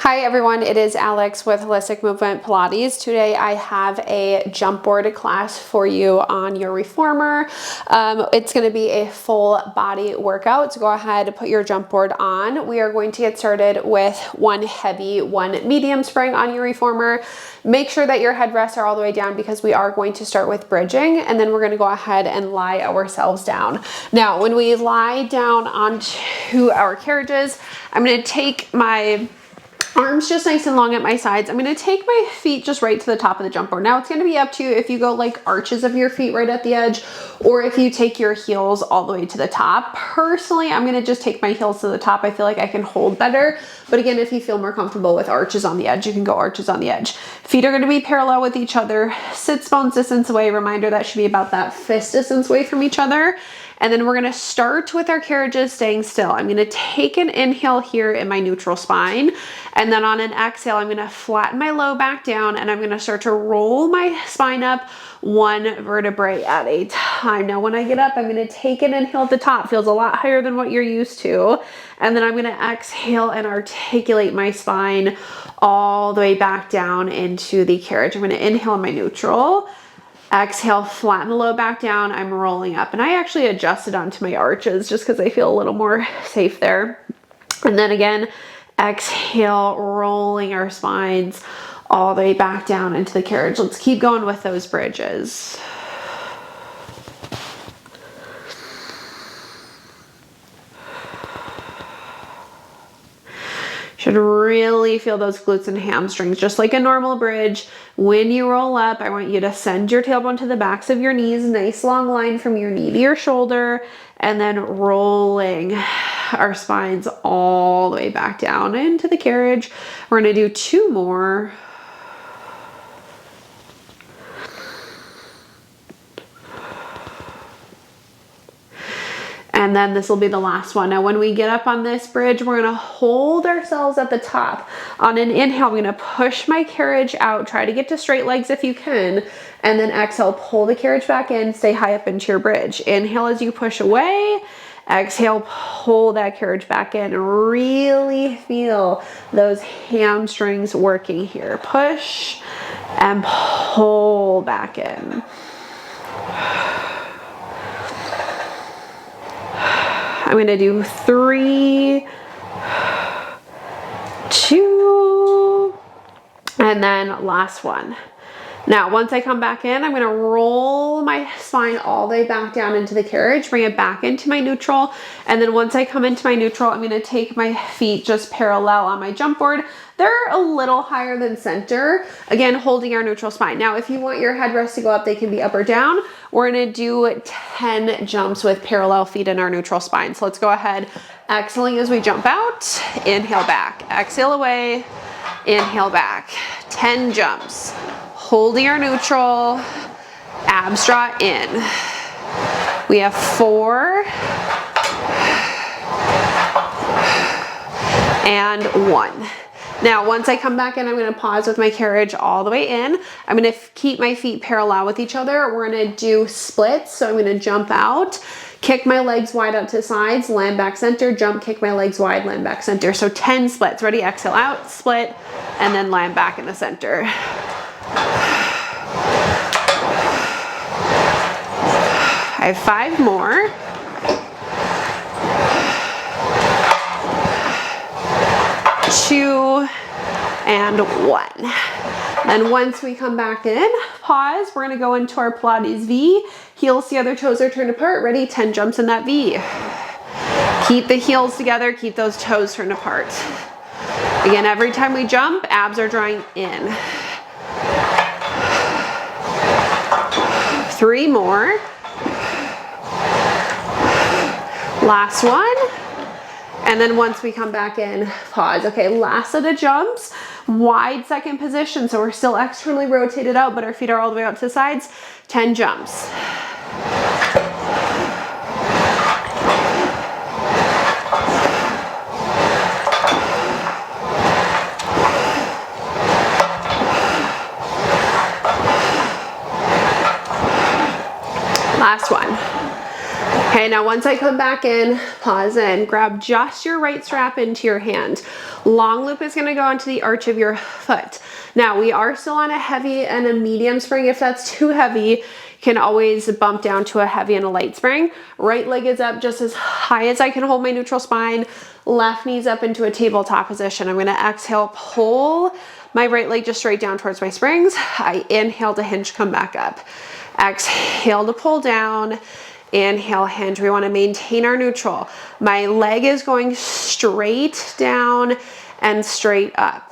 Hi everyone, it is Alex with Holistic Movement Pilates. Today I have a jump board class for you on your reformer. It's going to be a full body workout, so go ahead and put your jump board on. We are going to get started with one heavy, one medium spring on your reformer. Make sure that your headrests are all the way down because we are going to start with bridging, and then we're going to go ahead and lie ourselves down. Now, when we lie down onto our carriages, I'm going to take my arms just nice and long at my sides. I'm going to take my feet just right to the top of the jump board. Now it's going to be up to you if you go like arches of your feet right at the edge, or if you take your heels all the way to the top. Personally, I'm going to just take my heels to the top. I feel like I can hold better. But again, if you feel more comfortable with arches on the edge, you can go arches on the edge. Feet are going to be parallel with each other. Sits bones distance away. Reminder, that should be about that fist distance away from each other. And then we're going to start with our carriages staying still. I'm going to take an inhale here in my neutral spine. And then on an exhale, I'm going to flatten my low back down, and I'm going to start to roll my spine up one vertebrae at a time. Now, when I get up, I'm going to take an inhale at the top. Feels a lot higher than what you're used to. And then I'm going to exhale and articulate my spine all the way back down into the carriage. I'm going to inhale in my neutral. Exhale, flatten the low back down. I'm rolling up, and I actually adjusted onto my arches just because I feel a little more safe there. And then again, exhale, rolling our spines all the way back down into the carriage. Let's keep going with those bridges. Should really feel those glutes and hamstrings, just like a normal bridge. When you roll up, I want you to send your tailbone to the backs of your knees, nice long line from your knee to your shoulder, and then rolling our spines all the way back down into the carriage. We're gonna do two more. And then this will be the last one. Now, when we get up on this bridge, we're gonna hold ourselves at the top. On an inhale, I'm gonna push my carriage out. Try to get to straight legs if you can. And then exhale, pull the carriage back in, stay high up into your bridge. Inhale as you push away. Exhale, pull that carriage back in. Really feel those hamstrings working here. Push and pull back in. I'm going to do 3, 2, and then last one. Now, once I come back in, I'm going to roll my spine all the way back down into the carriage, bring it back into my neutral. And then once I come into my neutral, I'm going to take my feet just parallel on my jump board. They're a little higher than center. Again, holding our neutral spine. Now, if you want your headrest to go up, they can be up or down. We're going to do 10 jumps with parallel feet in our neutral spine. So let's go ahead. Exhaling as we jump out. Inhale back. Exhale away. Inhale back. 10 jumps. Holding our neutral. Abs draw in. We have 4. And 1. Now, once I come back in, I'm going to pause with my carriage all the way in. I'm going to keep my feet parallel with each other. We're going to do splits. So I'm going to jump out, kick my legs wide out to sides, land back center, jump, kick my legs wide, land back center. So 10 splits. Ready? Exhale out, split, and then land back in the center. I have 5 more. 2 and 1. Then once we come back in, pause. We're going to go into our Pilates V. Heels together, toes are turned apart. Ready? 10 jumps in that V. Keep the heels together, keep those toes turned apart. Again, every time we jump, abs are drawing in. 3 more. Last one. And then once we come back in, pause. Okay, last set of jumps, wide second position. So we're still externally rotated out, but our feet are all the way out to the sides. 10 jumps. Last one. Okay, now once I come back in, pause in, grab just your right strap into your hand. Long loop is gonna go into the arch of your foot. Now we are still on a heavy and a medium spring. If that's too heavy, you can always bump down to a heavy and a light spring. Right leg is up just as high as I can hold my neutral spine. Left knee's up into a tabletop position. I'm gonna exhale, pull my right leg just straight down towards my springs. I inhale to hinge, come back up. Exhale to pull down. Inhale, hinge. We want to maintain our neutral. My leg is going straight down and straight up.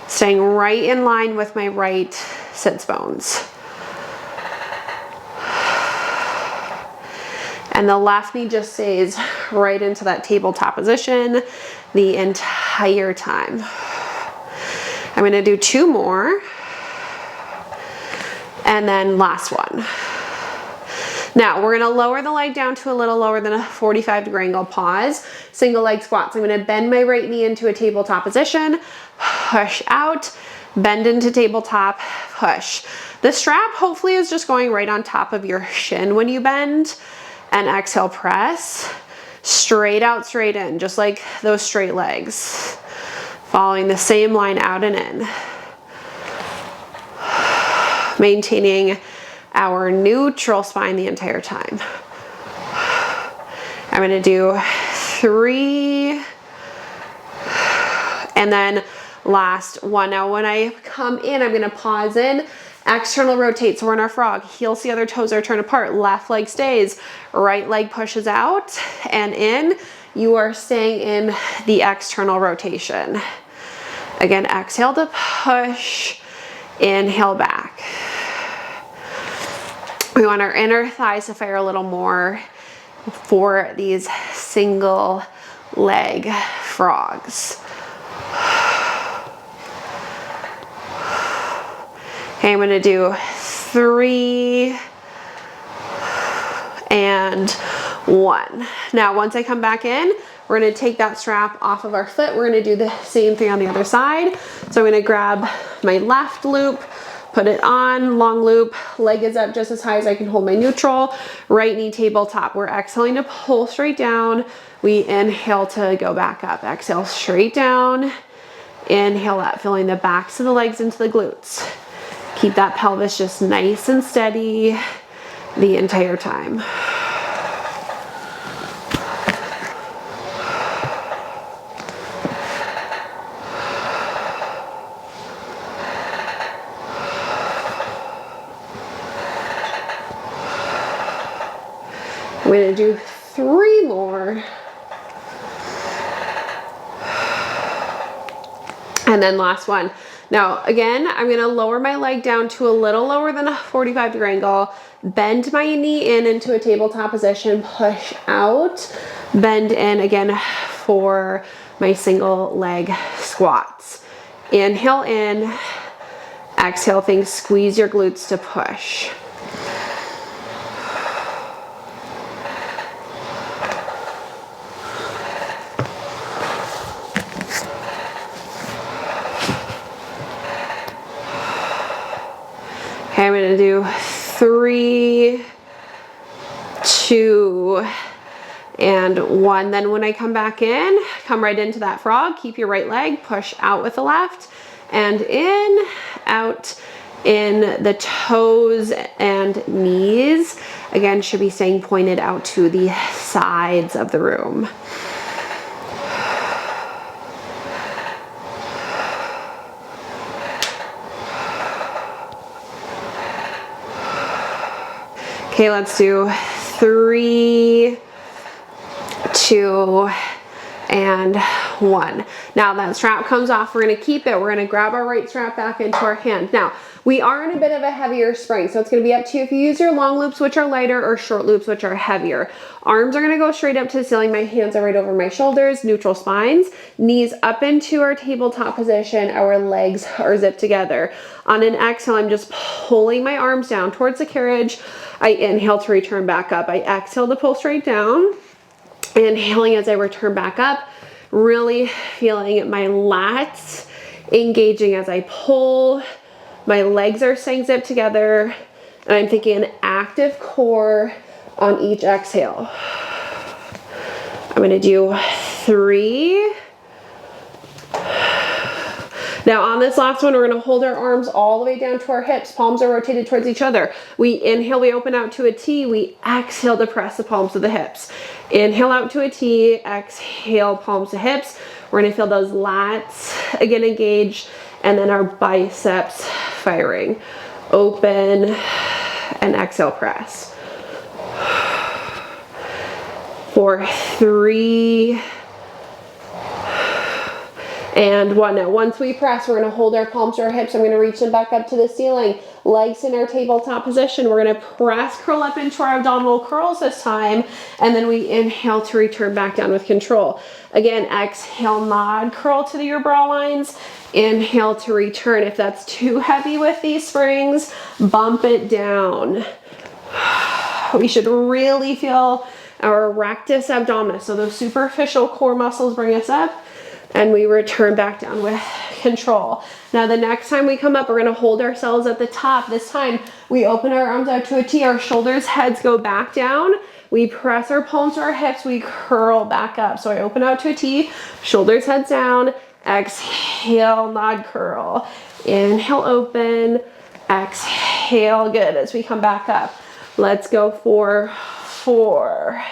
Staying right in line with my right sits bones. And the left knee just stays right into that tabletop position the entire time. I'm going to do 2 more. And then last one. Now we're gonna lower the leg down to a little lower than a 45-degree angle. Pause, single leg squats. I'm gonna bend my right knee into a tabletop position, push out, bend into tabletop, push. The strap hopefully is just going right on top of your shin when you bend, and exhale, press, straight out, straight in, just like those straight legs. Following the same line out and in. Maintaining our neutral spine the entire time. I'm gonna do 3, and then last one. Now when I come in, I'm gonna pause in, external rotate, so we're in our frog. Heels the other toes are turned apart, left leg stays, right leg pushes out and in. You are staying in the external rotation. Again, exhale to push, inhale back. We want our inner thighs to fire a little more for these single leg frogs. Okay, I'm gonna do 3 and 1. Now, once I come back in, we're gonna take that strap off of our foot. We're gonna do the same thing on the other side. So I'm gonna grab my left loop, put it on, long loop, leg is up just as high as I can hold my neutral, right knee tabletop. We're exhaling to pull straight down. We inhale to go back up. Exhale straight down, inhale up, filling the backs of the legs into the glutes. Keep that pelvis just nice and steady the entire time. I'm gonna do 3 more. And then last one. Now, again, I'm gonna lower my leg down to a little lower than a 45-degree angle, bend my knee in into a tabletop position, push out, bend in again for my single leg squats. Inhale in, exhale, things, squeeze your glutes to push. Okay, I'm gonna do 3, 2, and 1. Then when I come back in, come right into that frog, keep your right leg, push out with the left, and in, out, in the toes and knees. Again, should be staying pointed out to the sides of the room. Okay, let's do 3, 2, and 1. Now that strap comes off, we're gonna keep it. We're gonna grab our right strap back into our hand. Now, we are in a bit of a heavier spring, so it's gonna be up to you if you use your long loops, which are lighter, or short loops, which are heavier. Arms are gonna go straight up to the ceiling. My hands are right over my shoulders, neutral spines, knees up into our tabletop position. Our legs are zipped together. On an exhale, I'm just pulling my arms down towards the carriage. I inhale to return back up. I exhale to pull straight down. Inhaling as I return back up, really feeling my lats engaging as I pull. My legs are staying zipped together, and I'm thinking an active core, on each exhale. I'm going to do 3. Now on this last one, we're going to hold our arms all the way down to our hips. Palms are rotated towards each other. We inhale, we open out to a T. We exhale to press the palms to the hips. Inhale out to a T, exhale, palms to hips. We're going to feel those lats again engaged, and then our biceps firing. Open and exhale, press. For 3 and 1. Now once we press, we're going to hold our palms to our hips. I'm going to reach them back up to the ceiling. Legs in our tabletop position. We're going to press, curl up into our abdominal curls this time, and then we inhale to return back down with control. Again, exhale, nod, curl to your brow lines. Inhale to return. If that's too heavy with these springs, bump it down. We should really feel our rectus abdominis. So those superficial core muscles bring us up, and we return back down with control. Now the next time we come up, we're going to hold ourselves at the top. This time we open our arms out to a T, our shoulders, heads go back down. We press our palms to our hips, we curl back up. So I open out to a T, shoulders, heads down, exhale, nod, curl. Inhale, open, exhale, good. As we come back up, let's go for 4.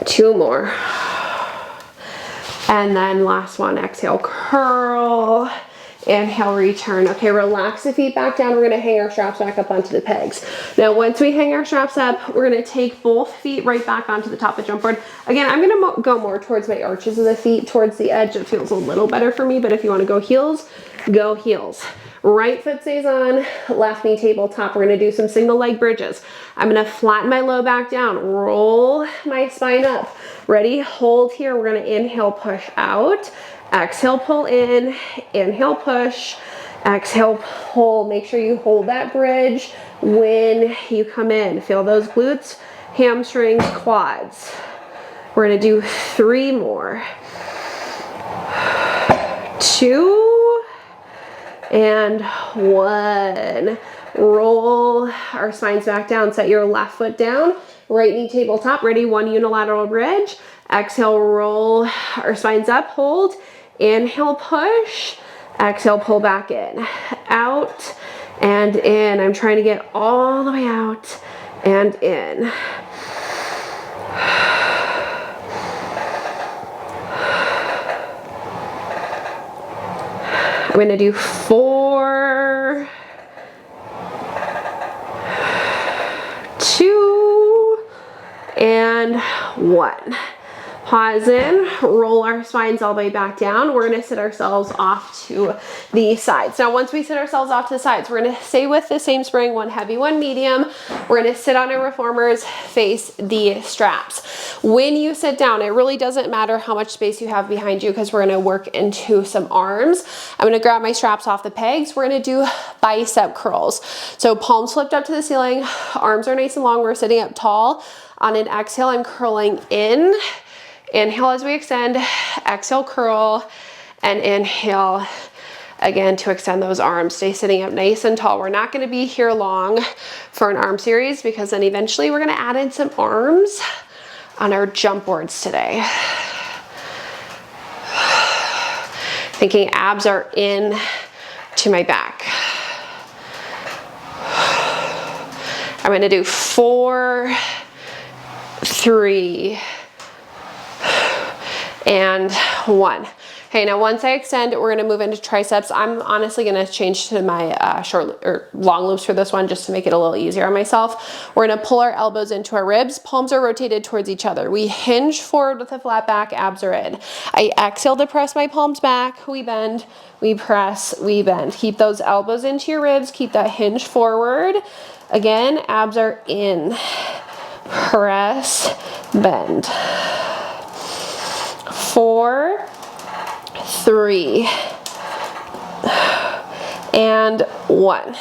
2 more. And then last one, exhale, curl. Inhale, return. Okay, relax the feet back down. We're going to hang our straps back up onto the pegs. Now, once we hang our straps up, we're going to take both feet right back onto the top of the jump board. Again, I'm going to go more towards my arches of the feet, towards the edge. It feels a little better for me, but if you want to go heels, go heels. Right foot stays on, left knee tabletop. We're going to do some single leg bridges. I'm going to flatten my low back down, roll my spine up. Ready? Hold here. We're going to inhale, push out. Exhale, pull in. Inhale, push. Exhale, pull. Make sure you hold that bridge when you come in. Feel those glutes, hamstrings, quads. We're going to do 3 more. 2 and 1. Roll our spines back down. Set your left foot down. Right knee tabletop. Ready? 1 unilateral bridge. Exhale, roll our spines up. Hold. Inhale, push. Exhale, pull back in. Out and in. I'm trying to get all the way out and in. I'm going to do 4, 2, and 1. Pause in, roll our spines all the way back down. We're going to sit ourselves off to the sides. Now, once we sit ourselves off to the sides, we're going to stay with the same spring, one heavy, one medium. We're going to sit on our reformers, face the straps. When you sit down, it really doesn't matter how much space you have behind you because we're going to work into some arms. I'm going to grab my straps off the pegs. We're going to do bicep curls. So palms flipped up to the ceiling, arms are nice and long. We're sitting up tall. On an exhale, I'm curling in. Inhale as we extend, exhale, curl, and inhale again to extend those arms. Stay sitting up nice and tall. We're not going to be here long for an arm series because then eventually we're going to add in some arms on our jump boards today. Thinking abs are in to my back. I'm going to do 4, 3, and 1. Okay, now once I extend, we're gonna move into triceps. I'm honestly gonna change to my short or long loops for this one just to make it a little easier on myself. We're gonna pull our elbows into our ribs. Palms are rotated towards each other. We hinge forward with a flat back, abs are in. I exhale to press my palms back. We bend, we press, we bend. Keep those elbows into your ribs. Keep that hinge forward. Again, abs are in. Press, bend. 4, 3, and 1.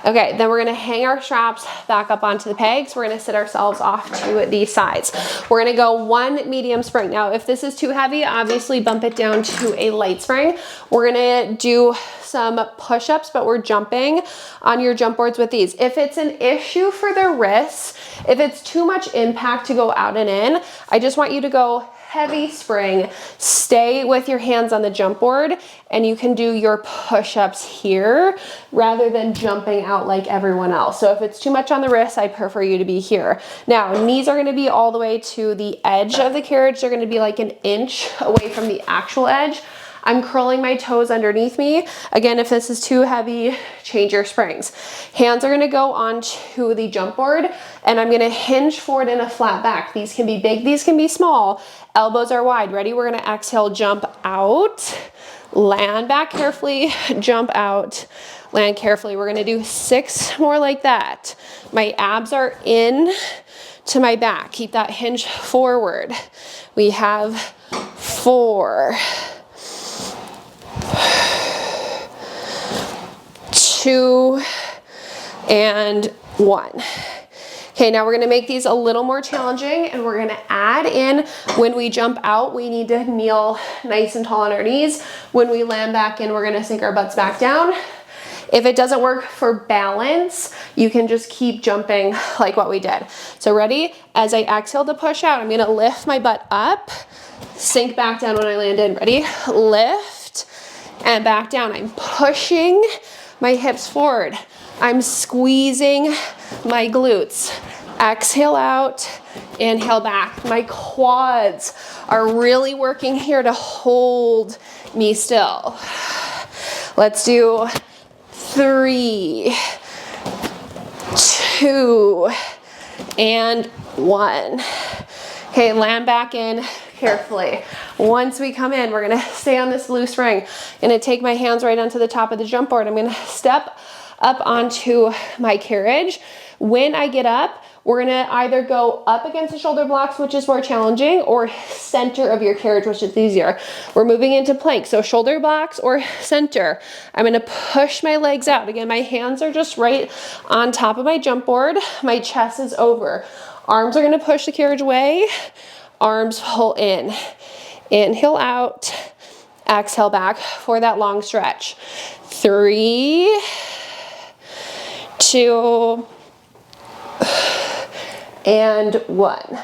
Okay, then we're gonna hang our straps back up onto the pegs. We're gonna sit ourselves off to the sides. We're gonna go 1 medium spring. Now, if this is too heavy, obviously bump it down to a light spring. We're gonna do some push-ups, but we're jumping on your jump boards with these. If it's an issue for the wrists, if it's too much impact to go out and in, I just want you to go heavy spring, stay with your hands on the jump board, and you can do your push-ups here rather than jumping out like everyone else. So if it's too much on the wrist, I prefer you to be here. Now, knees are gonna be all the way to the edge of the carriage. They're gonna be like an inch away from the actual edge. I'm curling my toes underneath me. Again, if this is too heavy, change your springs. Hands are gonna go onto the jump board, and I'm gonna hinge forward in a flat back. These can be big, these can be small. Elbows are wide. Ready? We're gonna exhale, jump out, land back carefully, jump out, land carefully. We're gonna do 6 more like that. My abs are in to my back. Keep that hinge forward. We have 4, 2, and 1. Okay, now we're gonna make these a little more challenging, and we're gonna add in, when we jump out, we need to kneel nice and tall on our knees. When we land back in, we're gonna sink our butts back down. If it doesn't work for balance, you can just keep jumping like what we did. So ready? As I exhale to push out, I'm gonna lift my butt up, sink back down when I land in. Ready? Lift and back down. I'm pushing my hips forward. I'm squeezing my glutes. Exhale out, inhale back. My quads are really working here to hold me still. Let's do 3, 2, and 1. Okay, land back in carefully. Once we come in, we're gonna stay on this loose spring. I'm gonna take my hands right onto the top of the jump board. I'm gonna step up onto my carriage. When I get up, we're gonna either go up against the shoulder blocks, which is more challenging, or center of your carriage, which is easier. We're moving into plank, so shoulder blocks or center. I'm gonna push my legs out. Again, my hands are just right on top of my jump board. My chest is over. Arms are gonna push the carriage away. Arms pull in. Inhale out, exhale back for that long stretch. 3, 2, and 1.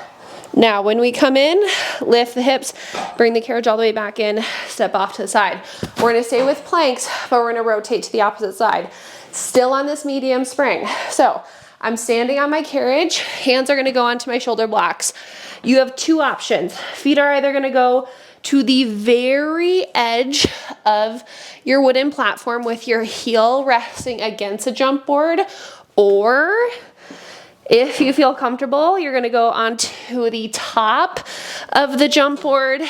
Now, when we come in, lift the hips, bring the carriage all the way back in, step off to the side. We're gonna stay with planks, but we're gonna rotate to the opposite side. Still on this medium spring. So I'm standing on my carriage, hands are gonna go onto my shoulder blocks. You have 2 options. Feet are either gonna go to the very edge of your wooden platform with your heel resting against a jump board, or if you feel comfortable, you're gonna go onto the top of the jump board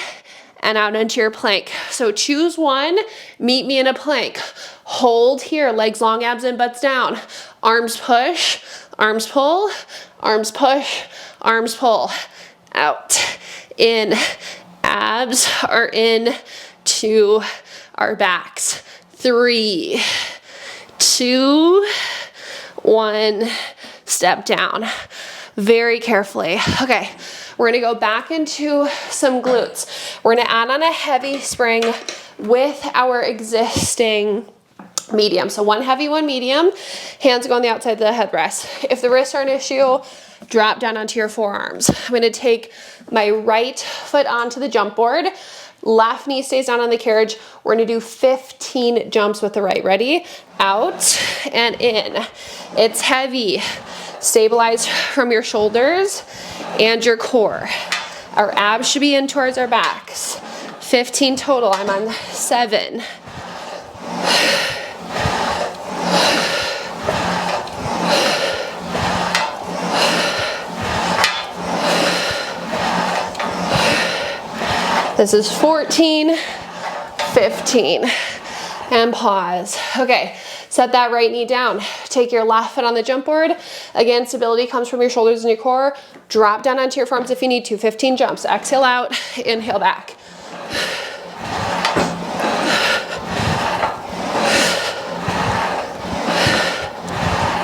and out into your plank. So choose one, meet me in a plank. Hold here, legs long, abs in, butts down. Arms push, arms pull, arms push, arms pull. Out, in, abs are in to our backs. 3, 2, 1, step down. Very carefully. Okay, we're gonna go back into some glutes. We're gonna add on a heavy spring with our existing medium. So 1 heavy, 1 medium. Hands go on the outside of the headrest. If the wrists are an issue, drop down onto your forearms. I'm gonna take my right foot onto the jump board. Left knee stays down on the carriage. We're gonna do 15 jumps with the right. Ready? Out and in. It's heavy. Stabilize from your shoulders and your core. Our abs should be in towards our backs. 15 total. I'm on 7. This is 14, 15, and pause. Okay, set that right knee down. Take your left foot on the jump board. Again, stability comes from your shoulders and your core. Drop down onto your forearms if you need to. 15 jumps. Exhale out, inhale back.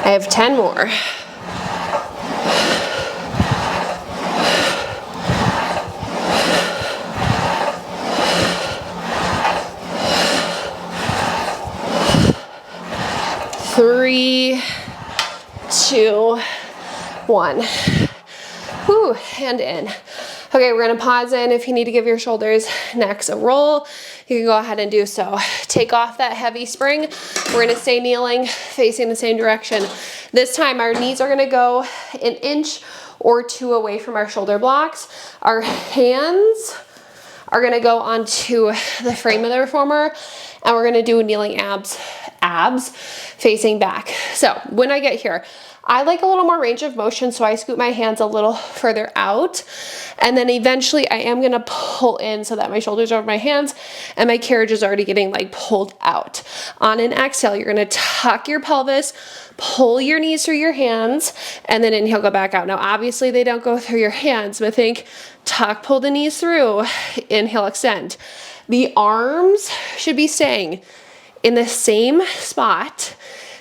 I have 10 more. Three, two, one. Whew, and in. Okay, we're gonna pause in. If you need to give your shoulders next a roll, you can go ahead and do so. Take off that heavy spring. We're gonna stay kneeling, facing the same direction. This time our knees are gonna go an inch or two away from our shoulder blocks. Our hands are gonna go onto the frame of the reformer, and we're gonna do kneeling abs facing back. So when I get here, I like a little more range of motion, so I scoot my hands a little further out, and then eventually I am gonna pull in so that my shoulders are over my hands and my carriage is already getting like pulled out. On an exhale, you're gonna tuck your pelvis, pull your knees through your hands, and then inhale, go back out. Now, obviously they don't go through your hands, but think tuck, pull the knees through, inhale, extend. The arms should be staying in the same spot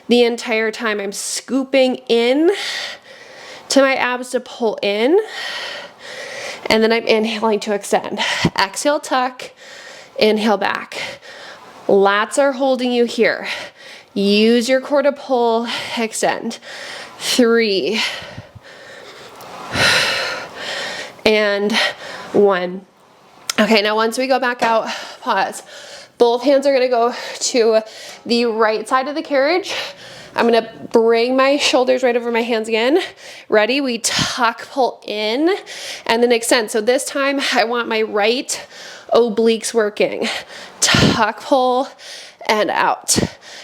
the entire time. I'm scooping in to my abs to pull in, and then I'm inhaling to extend. Exhale, tuck, inhale back. Lats are holding you here. Use your core to pull, extend. 3, and 1. Okay, now once we go back out, pause. Both hands are gonna go to the right side of the carriage. I'm gonna bring my shoulders right over my hands again. Ready? We tuck, pull in, and then extend. So this time I want my right obliques working. Tuck, pull, and out.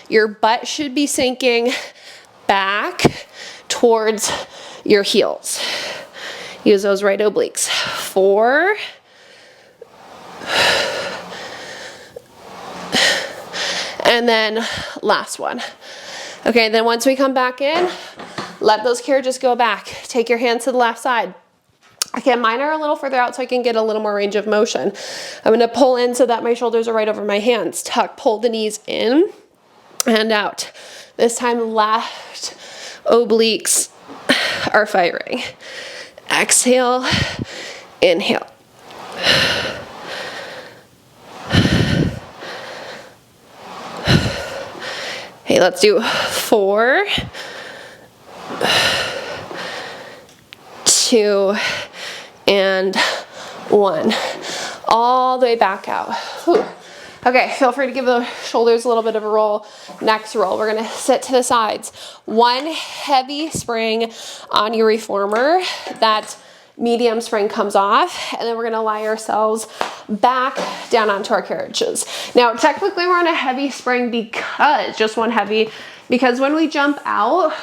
Your butt should be sinking back towards your heels. Use those right obliques. 4, and then last one. Okay, then once we come back in, let those carriages go back. Take your hands to the left side. Again, mine are a little further out so I can get a little more range of motion. I'm gonna pull in so that my shoulders are right over my hands. Tuck, pull the knees in and out. This time left obliques are firing. Exhale, inhale. Okay, let's do 4, 2, and 1. All the way back out. Whew. Okay, feel free to give the shoulders a little bit of a roll. Next roll, we're gonna sit to the sides. One heavy spring on your reformer. That medium spring comes off, and then we're gonna lie ourselves back down onto our carriages. Now, technically we're on a heavy spring because, just one heavy, because when we jump out,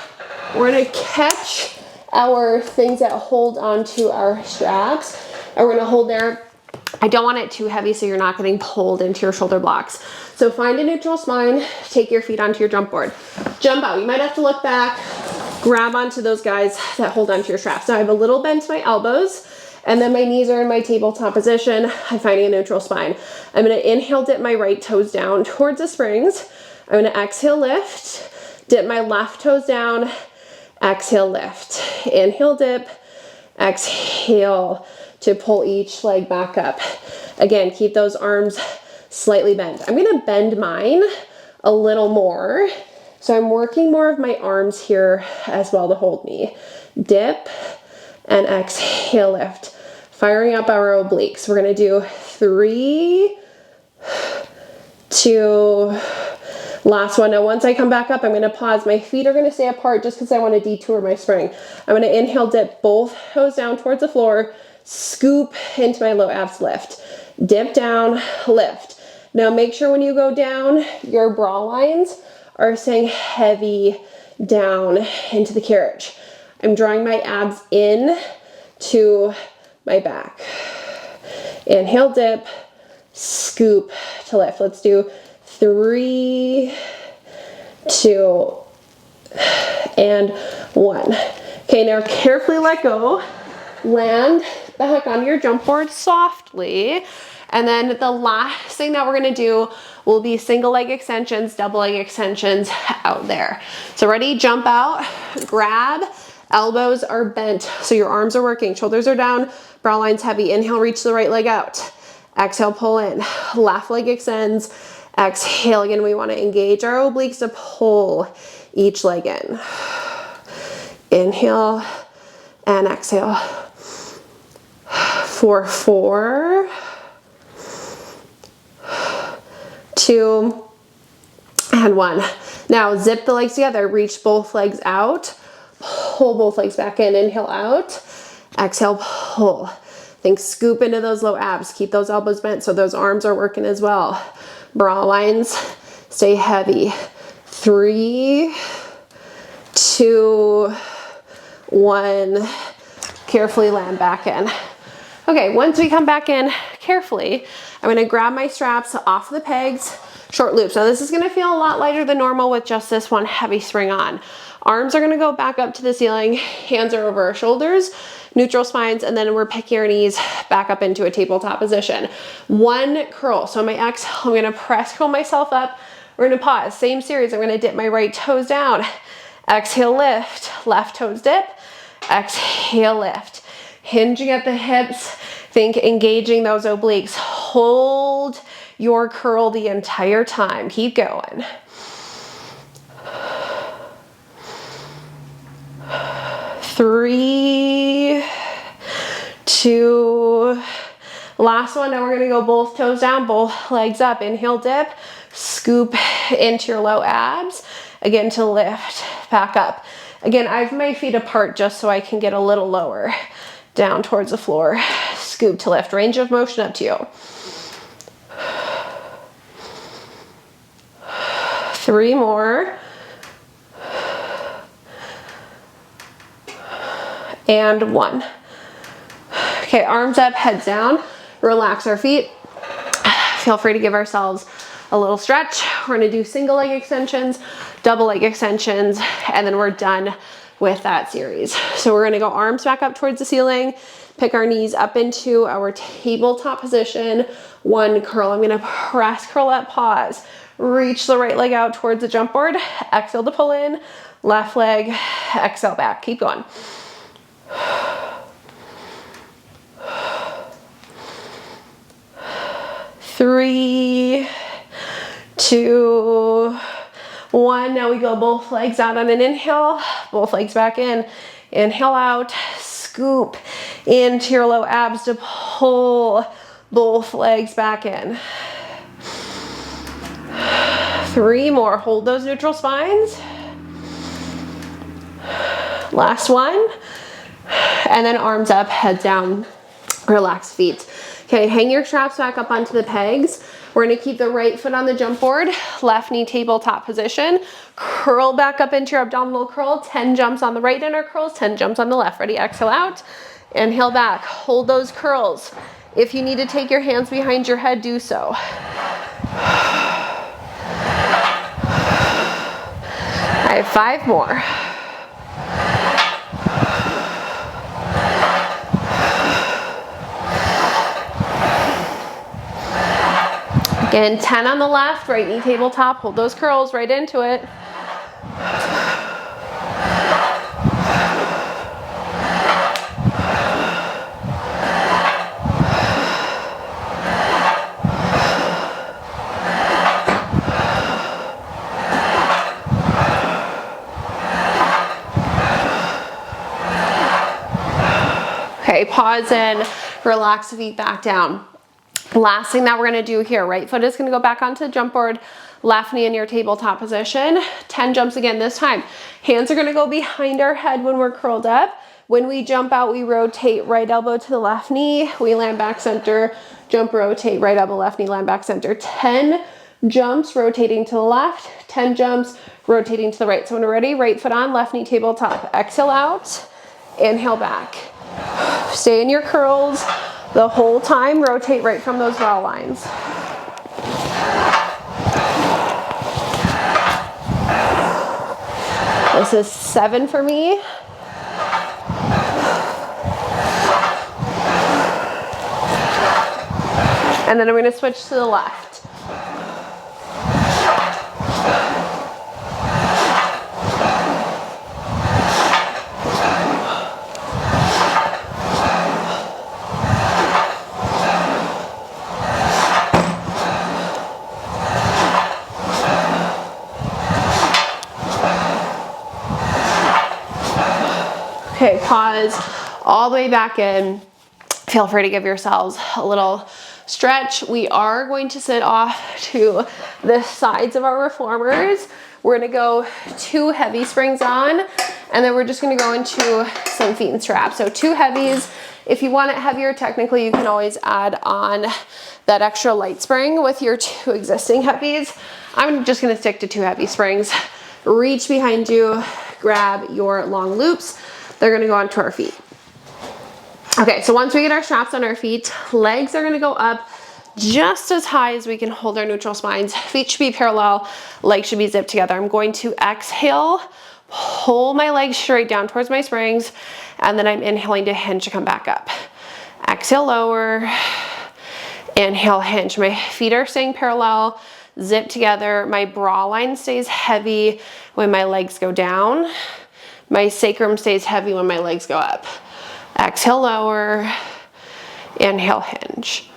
we're gonna catch our things that hold onto our straps, and we're gonna hold there. I don't want it too heavy so you're not getting pulled into your shoulder blocks. So find a neutral spine, take your feet onto your jump board. Jump out, you might have to look back, grab onto those guys that hold onto your straps. Now I have a little bend to my elbows, and then my knees are in my tabletop position. I'm finding a neutral spine. I'm gonna inhale, dip my right toes down towards the springs. I'm gonna exhale, lift, dip my left toes down, exhale, lift. Inhale, dip, exhale to pull each leg back up. Again, keep those arms slightly bent. I'm gonna bend mine a little more. So I'm working more of my arms here as well to hold me. Dip and exhale, lift. Firing up our obliques. We're gonna do 3, 2, last one. Now once I come back up, I'm gonna pause. My feet are gonna stay apart just because I wanna detour my spring. I'm gonna inhale, dip both toes down towards the floor, scoop into my low abs, lift. Dip down, lift. Now make sure when you go down, your bra lines are staying heavy down into the carriage. I'm drawing my abs in to my back. Inhale, dip, scoop to lift. Let's do 3, 2, and 1. Okay, now carefully let go. Land back on your jump board softly. And then the last thing that we're gonna do will be single leg extensions, double leg extensions out there. So ready, jump out, grab, elbows are bent, so your arms are working, shoulders are down, brow line's heavy. Inhale, reach the right leg out. Exhale, pull in, left leg extends. Exhale, again, we want to engage our obliques to pull each leg in. Inhale and exhale. For 4, 2, and 1. Now zip the legs together, reach both legs out, pull both legs back in, inhale out, exhale, pull. Think scoop into those low abs, keep those elbows bent so those arms are working as well. Brow lines, stay heavy. 3, 2, 1. Carefully land back in. Okay, once we come back in carefully, I'm gonna grab my straps off the pegs, short loops. Now this is gonna feel a lot lighter than normal with just this one heavy spring on. Arms are gonna go back up to the ceiling, hands are over our shoulders, neutral spines, and then we're picking our knees back up into a tabletop position. 1 curl, so on my exhale, I'm gonna press curl myself up. We're gonna pause, same series, I'm gonna dip my right toes down. Exhale, lift, left toes dip, exhale, lift. Hinging at the hips, think engaging those obliques. Hold your curl the entire time. Keep going. 3, 2, last one. Now we're gonna go both toes down, both legs up. Inhale, dip, scoop into your low abs. Again, to lift, back up. Again, I have my feet apart just so I can get a little lower. Down towards the floor, scoop to lift, range of motion up to you. 3 more. And 1. Okay, arms up, heads down, relax our feet. Feel free to give ourselves a little stretch. We're gonna do single leg extensions, double leg extensions, and then we're done with that series. So we're gonna go arms back up towards the ceiling, pick our knees up into our tabletop position, 1 curl. I'm gonna press curl up, pause, reach the right leg out towards the jump board, exhale to pull in, left leg, exhale back, keep going. 3, 2, 1. Now we go both legs out on an inhale, both legs back in. Inhale out, scoop into your low abs to pull both legs back in. 3 more, hold those neutral spines. Last one. And then arms up, head down, relax feet. Okay, hang your straps back up onto the pegs. We're gonna keep the right foot on the jump board, left knee tabletop position, curl back up into your abdominal curl, 10 jumps on the right inner curls, 10 jumps on the left. Ready, exhale out, inhale back, hold those curls. If you need to take your hands behind your head, do so. I have 5 more. Again, 10 on the left, right knee tabletop, hold those curls right into it. Okay, pause and relax the feet back down. Last thing that we're gonna do here, right foot is gonna go back onto the jump board, left knee in your tabletop position, 10 jumps again this time. Hands are gonna go behind our head when we're curled up. When we jump out, we rotate right elbow to the left knee, we land back center, jump, rotate, right elbow, left knee, land back center. 10 jumps, rotating to the left, 10 jumps, rotating to the right. So when we're ready, right foot on, left knee tabletop. Exhale out, inhale back. Stay in your curls the whole time, rotate right from those brow lines. This is 7 for me. And then I'm gonna switch to the left. Okay, pause all the way back in. Feel free to give yourselves a little stretch. We are going to sit off to the sides of our reformers. We're gonna go 2 heavy springs on, and then we're just gonna go into some feet and straps. So 2 heavies. If you want it heavier, technically you can always add on that extra light spring with your 2 existing heavies. I'm just gonna stick to 2 heavy springs. Reach behind you, grab your long loops. They're gonna go onto our feet. Okay, so once we get our straps on our feet, legs are gonna go up just as high as we can hold our neutral spines. Feet should be parallel, legs should be zipped together. I'm going to exhale, pull my legs straight down towards my springs, and then I'm inhaling to hinge to come back up. Exhale, lower, inhale, hinge. My feet are staying parallel, zip together. My bra line stays heavy when my legs go down. My sacrum stays heavy when my legs go up. Exhale, lower, inhale, hinge.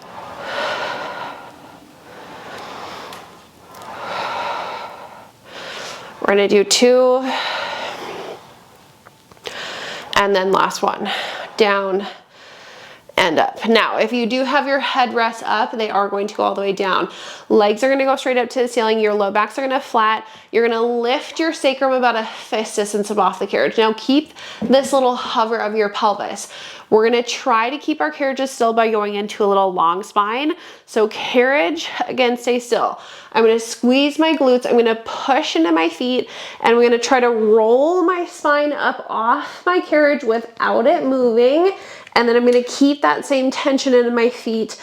We're gonna do 2, and then last one, down and up. Now, if you do have your head rest up, they are going to go all the way down. Legs are gonna go straight up to the ceiling. Your low backs are gonna flat. You're gonna lift your sacrum about a fist distance above the carriage. Now keep this little hover of your pelvis. We're gonna try to keep our carriages still by going into a little long spine. So carriage, again, stay still. I'm gonna squeeze my glutes. I'm gonna push into my feet, and we're gonna try to roll my spine up off my carriage without it moving. And then I'm gonna keep that same tension in my feet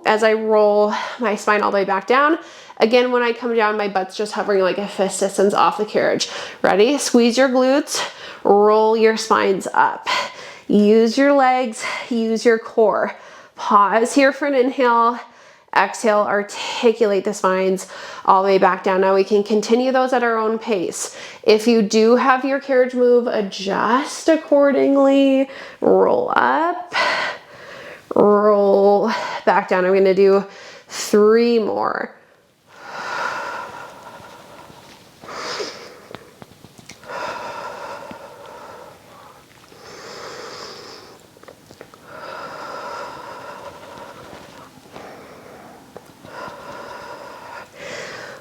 as I roll my spine all the way back down. Again, when I come down, my butt's just hovering like a fist distance off the carriage. Ready? Squeeze your glutes, roll your spines up. Use your legs, use your core. Pause here for an inhale. Exhale, articulate the spines all the way back down. Now we can continue those at our own pace. If you do have your carriage move, adjust accordingly. Roll up, roll back down. I'm gonna do 3 more.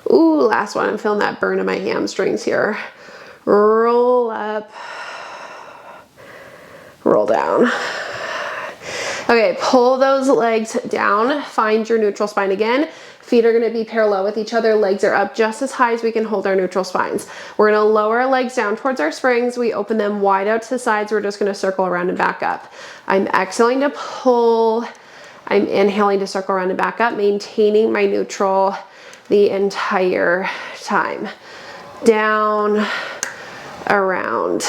Ooh, last one. I'm feeling that burn in my hamstrings here. Roll up, roll down. Okay, pull those legs down. Find your neutral spine again. Feet are gonna be parallel with each other. Legs are up just as high as we can hold our neutral spines. We're gonna lower our legs down towards our springs. We open them wide out to the sides. We're just gonna circle around and back up. I'm exhaling to pull. I'm inhaling to circle around and back up, maintaining my neutral the entire time. Down, around,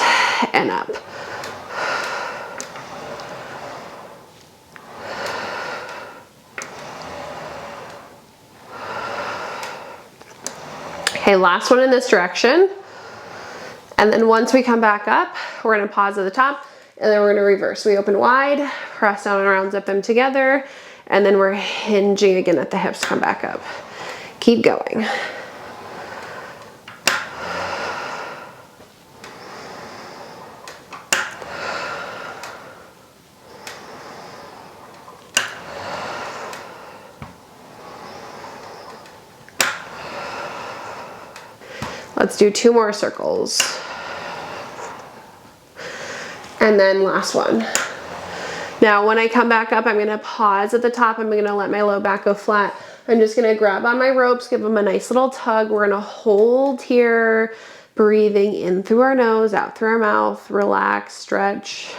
and up. Okay, last one in this direction. And then once we come back up, we're gonna pause at the top, and then we're gonna reverse. We open wide, press down and around, zip them together, and then we're hinging again at the hips, come back up. Keep going. Let's do 2 more circles. And then last one. Now, when I come back up, I'm gonna pause at the top. I'm gonna let my low back go flat. I'm just gonna grab on my ropes, give them a nice little tug. We're gonna hold here, breathing in through our nose, out through our mouth, relax, stretch.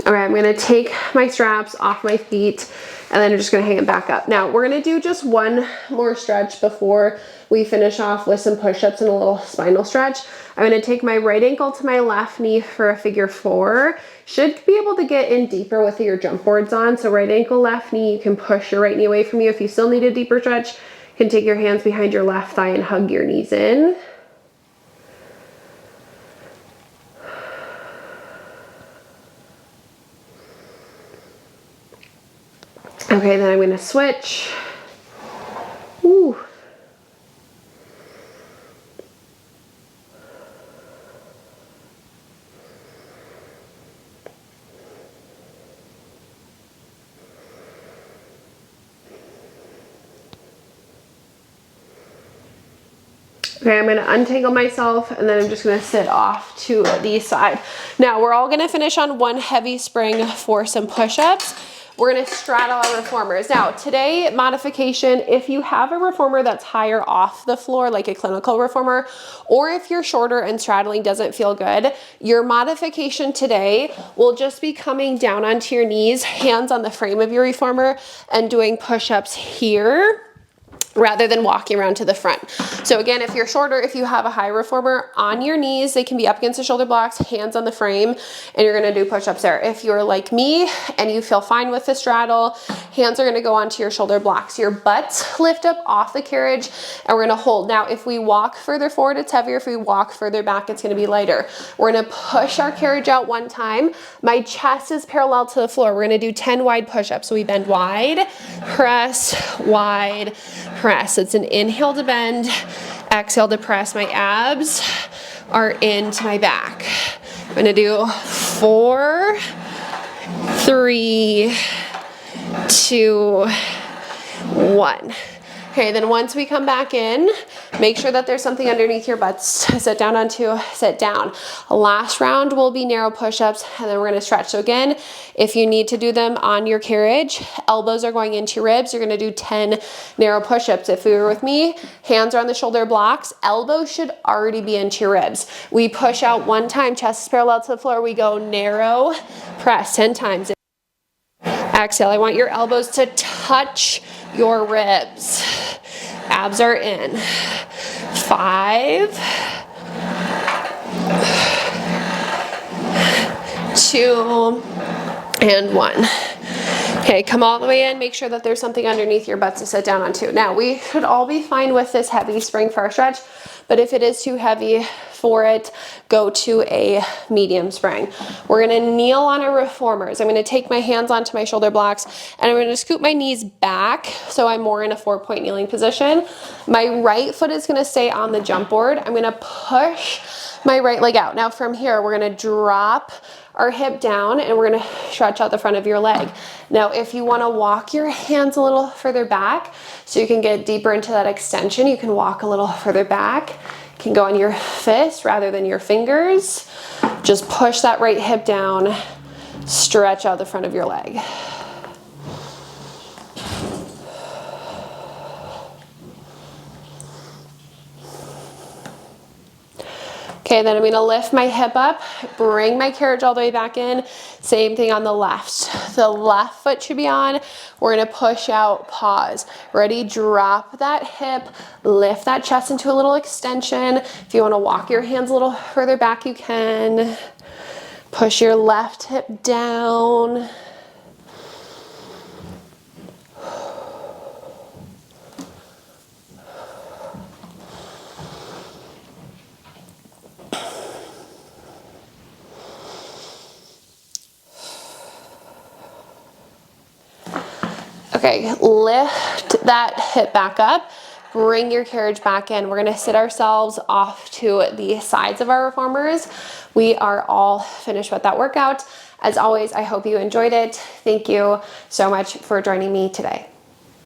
Okay, I'm gonna take my straps off my feet, and then I'm just gonna hang it back up. Now we're gonna do just 1 more stretch before we finish off with some push-ups and a little spinal stretch. I'm gonna take my right ankle to my left knee for a figure 4. Should be able to get in deeper with your jump boards on. So right ankle, left knee, you can push your right knee away from you. If you still need a deeper stretch, you can take your hands behind your left thigh and hug your knees in. Okay, then I'm gonna switch. Ooh. Okay, I'm gonna untangle myself and then I'm just gonna sit off to the side. Now we're all gonna finish on one heavy spring for some push-ups. We're gonna straddle our reformers. Now today, modification, if you have a reformer that's higher off the floor, like a clinical reformer, or if you're shorter and straddling doesn't feel good, your modification today will just be coming down onto your knees, hands on the frame of your reformer, and doing push-ups here, rather than walking around to the front. So again, if you're shorter, if you have a high reformer, on your knees, they can be up against the shoulder blocks, hands on the frame, and you're gonna do push-ups there. If you're like me and you feel fine with the straddle, hands are gonna go onto your shoulder blocks. Your butts lift up off the carriage and we're gonna hold. Now, if we walk further forward, it's heavier. If we walk further back, it's gonna be lighter. We're gonna push our carriage out one time. My chest is parallel to the floor. We're gonna do 10 wide push-ups. So we bend wide, press, wide, press. It's an inhale to bend, exhale to press. My abs are into my back. I'm gonna do 4, 3, 2, 1. Okay, then once we come back in, make sure that there's something underneath your butts to sit down onto, sit down. Last round will be narrow push-ups, and then we're gonna stretch. So again, if you need to do them on your carriage, elbows are going into your ribs, you're gonna do 10 narrow push-ups. If you were with me, hands are on the shoulder blocks, elbows should already be into your ribs. We push out one time, chest is parallel to the floor, we go narrow, press 10 times. Exhale, I want your elbows to touch your ribs. Abs are in. 5, 2, and 1. Okay, come all the way in. Make sure that there's something underneath your butts to sit down onto. Now, we should all be fine with this heavy spring for our stretch, but if it is too heavy for it, go to a medium spring. We're gonna kneel on our reformers. I'm gonna take my hands onto my shoulder blocks and I'm gonna scoop my knees back so I'm more in a 4-point kneeling position. My right foot is gonna stay on the jump board. I'm gonna push my right leg out. Now from here, we're gonna drop our hip down and we're gonna stretch out the front of your leg. Now, if you wanna walk your hands a little further back so you can get deeper into that extension, you can walk a little further back. You can go on your fist rather than your fingers. Just push that right hip down, stretch out the front of your leg. Okay, then I'm gonna lift my hip up, bring my carriage all the way back in. Same thing on the left. The left foot should be on. We're gonna push out, pause. Ready, drop that hip, lift that chest into a little extension. If you wanna walk your hands a little further back, you can. Push your left hip down. Okay, lift that hip back up, bring your carriage back in. We're gonna sit ourselves off to the sides of our reformers. We are all finished with that workout. As always, I hope you enjoyed it. Thank you so much for joining me today.